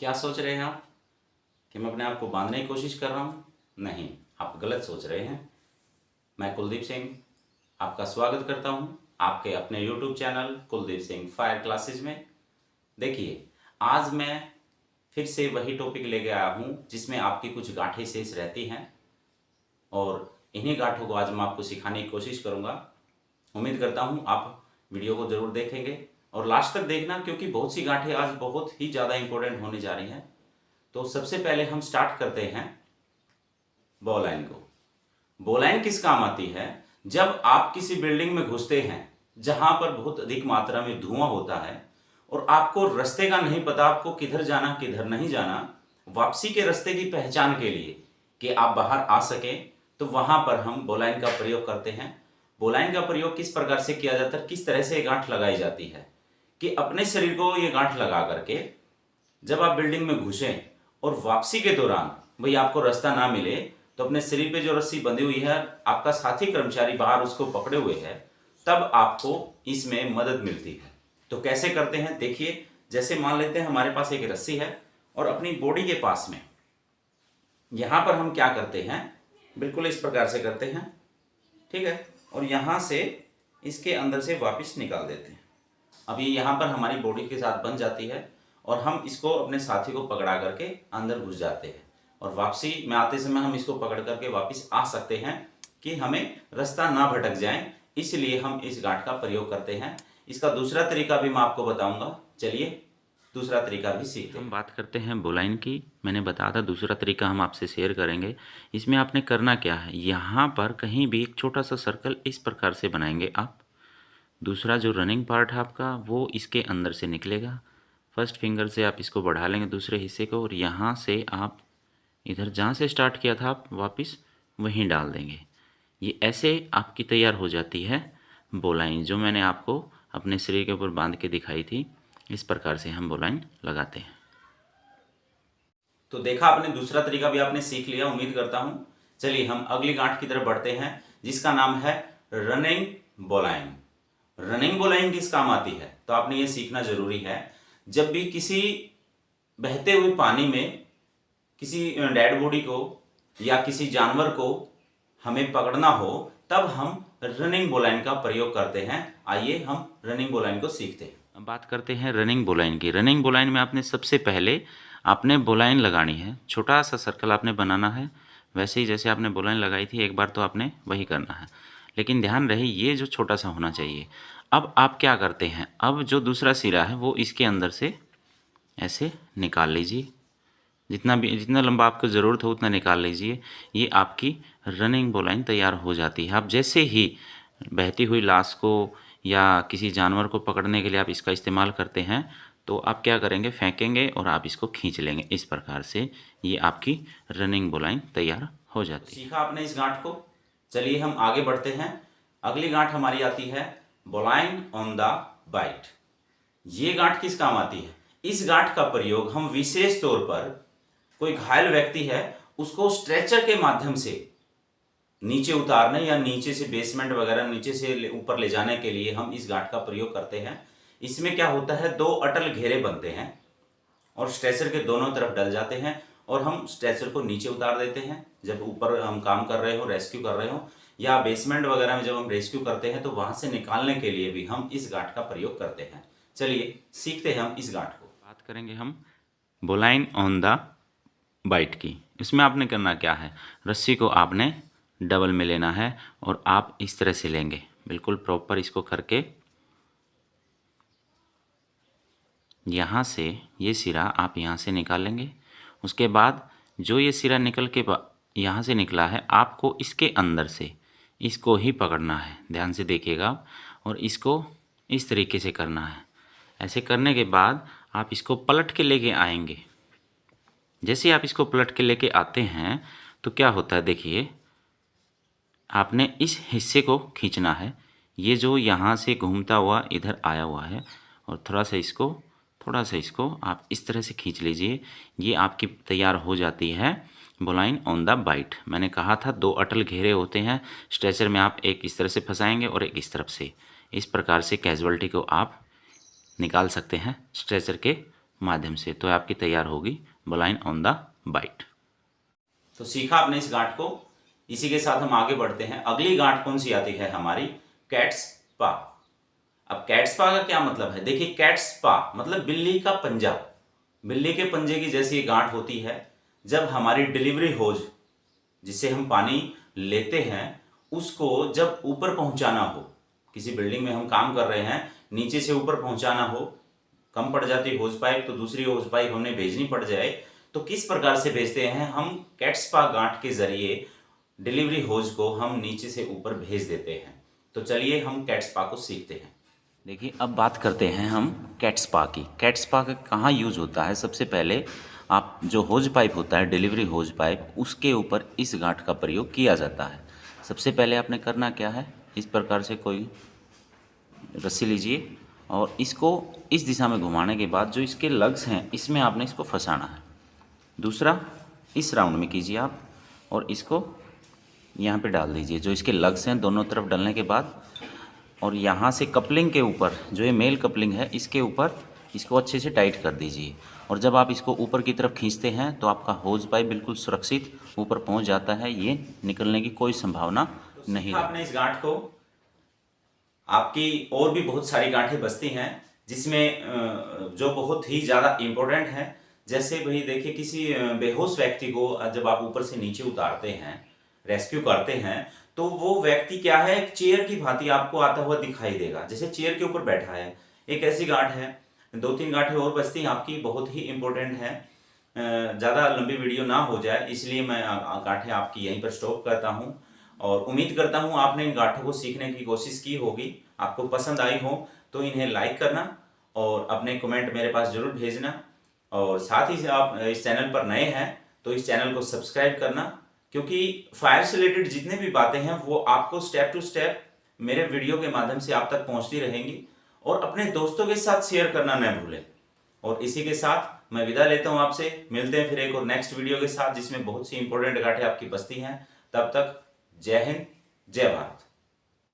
क्या सोच रहे हैं आप कि मैं अपने आप को बांधने की कोशिश कर रहा हूँ? नहीं, आप गलत सोच रहे हैं। मैं कुलदीप सिंह आपका स्वागत करता हूँ आपके अपने YouTube channel Kuldeep Singh fire classes में। देखिए, आज मैं फिर से वही टॉपिक लेके आया हूँ जिसमें आपकी कुछ गांठें शेष रहती हैं और इन्हीं गांठों को आज मैं आपको सिखाने की कोशिश करूँगा। उम्मीद करता हूँ आप वीडियो को ज़रूर देखेंगे और लास्ट तक देखना, क्योंकि बहुत सी गांठें आज बहुत ही ज़्यादा इंपॉर्टेंट होने जा रही हैं। तो सबसे पहले हम स्टार्ट करते हैं बोलाइन को। बोलाइन किस काम आती है? जब आप किसी बिल्डिंग में घुसते हैं जहां पर बहुत अधिक मात्रा में धुआं होता है और आपको रास्ते का नहीं पता, आपको किधर जाना किधर नहीं जाना, वापसी के रास्ते की पहचान के लिए कि आप बाहर आ सकें, तो वहां पर हम बोलाइन का प्रयोग करते हैं। बोलाइन का प्रयोग किस प्रकार से किया जाता है, किस तरह से ये गांठ लगाई जाती है कि अपने शरीर को ये गांठ लगा करके जब आप बिल्डिंग में घुसें और वापसी के दौरान भाई आपको रास्ता ना मिले, तो अपने शरीर पे जो रस्सी बंधी हुई है, आपका साथी कर्मचारी बाहर उसको पकड़े हुए है, तब आपको इसमें मदद मिलती है। तो कैसे करते हैं देखिए। जैसे मान लेते हैं हमारे पास एक रस्सी है और अपनी बॉडी के पास में यहां पर हम क्या करते हैं, बिल्कुल इस प्रकार से करते हैं, ठीक है, और यहां से इसके अंदर से वापस निकाल देते हैं। अब ये यहाँ पर हमारी बॉडी के साथ बन जाती है और हम इसको अपने साथी को पकड़ा करके अंदर घुस जाते हैं और वापसी में आते समय हम इसको पकड़ करके वापस आ सकते हैं कि हमें रास्ता ना भटक जाए। इसलिए हम इस गांठ का प्रयोग करते हैं। इसका दूसरा तरीका भी मैं आपको बताऊंगा। चलिए दूसरा तरीका भी सीखते हैं। हम बात करते हैं बोलाइन की। मैंने बताया था दूसरा तरीका हम आपसे शेयर करेंगे। इसमें आपने करना क्या है, यहाँ पर कहीं भी एक छोटा सा सर्कल इस प्रकार से बनाएंगे आप। दूसरा जो रनिंग पार्ट है आपका वो इसके अंदर से निकलेगा। फर्स्ट फिंगर से आप इसको बढ़ा लेंगे दूसरे हिस्से को और यहाँ से आप इधर जहाँ से स्टार्ट किया था आप वापस वहीं डाल देंगे। ये ऐसे आपकी तैयार हो जाती है बोलाइन, जो मैंने आपको अपने शरीर के ऊपर बांध के दिखाई थी। इस प्रकार से हम बोलाइन लगाते हैं। तो देखा आपने, दूसरा तरीका भी आपने सीख लिया उम्मीद करता हूं। चलिए हम अगली गांठ की तरफ बढ़ते हैं जिसका नाम है रनिंग बोलाइन। रनिंग बोलाइन किस काम आती है, तो आपने ये सीखना जरूरी है। जब भी किसी बहते हुए पानी में किसी डेड बॉडी को या किसी जानवर को हमें पकड़ना हो, तब हम रनिंग बोलाइन का प्रयोग करते हैं। आइए हम रनिंग बोलाइन को सीखते हैं। अब बात करते हैं रनिंग बोलाइन की। रनिंग बोलाइन में आपने सबसे पहले आपने बोलाइन लगानी है। छोटा सा सर्कल आपने बनाना है, वैसे ही जैसे आपने बोलाइन लगाई थी एक बार, तो आपने वही करना है। लेकिन ध्यान रहे ये जो छोटा सा होना चाहिए। अब आप क्या करते हैं, अब जो दूसरा सिरा है वो इसके अंदर से ऐसे निकाल लीजिए। जितना लंबा आपको ज़रूरत हो उतना निकाल लीजिए। ये आपकी रनिंग बोलाइन तैयार हो जाती है। आप जैसे ही बहती हुई लाश को या किसी जानवर को पकड़ने के लिए आप इसका इस्तेमाल करते हैं, तो आप क्या करेंगे, फेंकेंगे और आप इसको खींच लेंगे। इस प्रकार से ये आपकी रनिंग बोलाइन तैयार हो जाती है। सीखा आपने इस गांठ को। चलिए हम आगे बढ़ते हैं। अगली गांठ हमारी आती है बोलाइन ऑन द बाइट। ये गांठ किस काम आती है? इस गांठ का प्रयोग हम विशेष तौर पर, कोई घायल व्यक्ति है उसको स्ट्रेचर के माध्यम से नीचे उतारने या नीचे से बेसमेंट वगैरह नीचे से ऊपर ले जाने के लिए हम इस गांठ का प्रयोग करते हैं। इसमें क्या होता है, दो अटल घेरे बनते हैं और स्ट्रेचर के दोनों तरफ डल जाते हैं और हम स्ट्रेचर को नीचे उतार देते हैं। जब ऊपर हम काम कर रहे हो, रेस्क्यू कर रहे हो, या बेसमेंट वगैरह में जब हम रेस्क्यू करते हैं, तो वहां से निकालने के लिए भी हम इस गांठ का प्रयोग करते हैं। चलिए सीखते हैं हम इस गांठ को। बात करेंगे हम बोलाइन ऑन द बाइट की। इसमें आपने करना क्या है, रस्सी को आपने डबल में लेना है और आप इस तरह से लेंगे, बिल्कुल प्रॉपर इसको करके। यहाँ से ये सिरा आप यहाँ से निकाल लेंगे। उसके बाद जो ये सिरा निकल के यहाँ से निकला है, आपको इसके अंदर से इसको ही पकड़ना है। ध्यान से देखिएगा आप, और इसको इस तरीके से करना है। ऐसे करने के बाद आप इसको पलट के लेके आएंगे। जैसे आप इसको पलट के लेके आते हैं तो क्या होता है, देखिए आपने इस हिस्से को खींचना है। ये जो यहाँ से घूमता हुआ इधर आया हुआ है, और थोड़ा सा इसको आप इस तरह से खींच लीजिए। ये आपकी तैयार हो जाती है बोलाइन ऑन द बाइट। मैंने कहा था दो अटल घेरे होते हैं स्ट्रेचर में, आप एक इस तरह से फंसाएंगे और एक इस तरफ से। इस प्रकार से कैजुअल्टी को आप निकाल सकते हैं स्ट्रेचर के माध्यम से, तो आपकी तैयार होगी ब्लाइंड ऑन द बाइट। तो सीखा आपने इस गांठ को। इसी के साथ हम आगे बढ़ते हैं। अगली गांठ कौन सी आती है हमारी? कैट्स पा। अब कैट्स पा का क्या मतलब है? देखिए, कैट्स पा मतलब बिल्ली का पंजा। बिल्ली के पंजे की जैसी ये गांठ होती है। जब हमारी डिलीवरी होज, जिससे हम पानी लेते हैं, उसको जब ऊपर पहुंचाना हो, किसी बिल्डिंग में हम काम कर रहे हैं, नीचे से ऊपर पहुंचाना हो, कम पड़ जाती होज पाइप तो दूसरी होज पाइप हमने भेजनी पड़ जाए, तो किस प्रकार से भेजते हैं हम? कैट्स पा गांठ के जरिए डिलीवरी होज को हम नीचे से ऊपर भेज देते हैं। तो चलिए हम कैट्स पा को सीखते हैं। देखिए, अब बात करते हैं हम कैट्स पा की। कैट्स पा का कहाँ यूज होता है? सबसे पहले आप जो होज पाइप होता है, डिलीवरी होज पाइप, उसके ऊपर इस गांठ का प्रयोग किया जाता है। सबसे पहले आपने करना क्या है, इस प्रकार से कोई रस्सी लीजिए और इसको इस दिशा में घुमाने के बाद जो इसके लग्स हैं, इसमें आपने इसको फंसाना है। दूसरा, इस राउंड में कीजिए आप और इसको यहाँ पे डाल दीजिए। जो इसके लग्स हैं, दोनों तरफ डालने के बाद, और यहाँ से कपलिंग के ऊपर, जो ये मेल कपलिंग है, इसके ऊपर इसको अच्छे से टाइट कर दीजिए। और जब आप इसको ऊपर की तरफ खींचते हैं तो आपका होज पाइप बिल्कुल सुरक्षित ऊपर पहुँच जाता है। ये निकलने की कोई संभावना नहीं है। आपने इस गांठ को, आपकी और भी बहुत सारी गांठें बसती हैं जिसमें जो बहुत ही ज़्यादा इम्पोर्टेंट है। जैसे भाई देखिए, किसी बेहोश व्यक्ति को जब आप ऊपर से नीचे उतारते हैं, रेस्क्यू करते हैं, तो वो व्यक्ति क्या है, एक चेयर की भांति आपको आता हुआ दिखाई देगा, जैसे चेयर के ऊपर बैठा है। एक ऐसी गांठ है। 2-3 गांठें और बसती हैं आपकी, बहुत ही इंपॉर्टेंट है। ज़्यादा लंबी वीडियो ना हो जाए, इसलिए मैं गांठें आपकी यहीं पर स्टॉप करता हूँ। और उम्मीद करता हूँ आपने इन गांठों को सीखने की कोशिश की होगी। आपको पसंद आई हो तो इन्हें लाइक करना और अपने कमेंट मेरे पास जरूर भेजना। और साथ ही से आप इस चैनल पर नए हैं तो इस चैनल को सब्सक्राइब करना, क्योंकि फायर से रिलेटेड जितने भी बातें हैं वो आपको स्टेप टू स्टेप मेरे वीडियो के माध्यम से आप तक पहुंचती रहेंगी। और अपने दोस्तों के साथ शेयर करना न भूलें। और इसी के साथ मैं विदा लेता हूं आपसे। मिलते हैं फिर एक और नेक्स्ट वीडियो के साथ, जिसमें बहुत सी इंपॉर्टेंट गांठें आपकी बसती हैं। तब तक जय हिंद, जय भारत।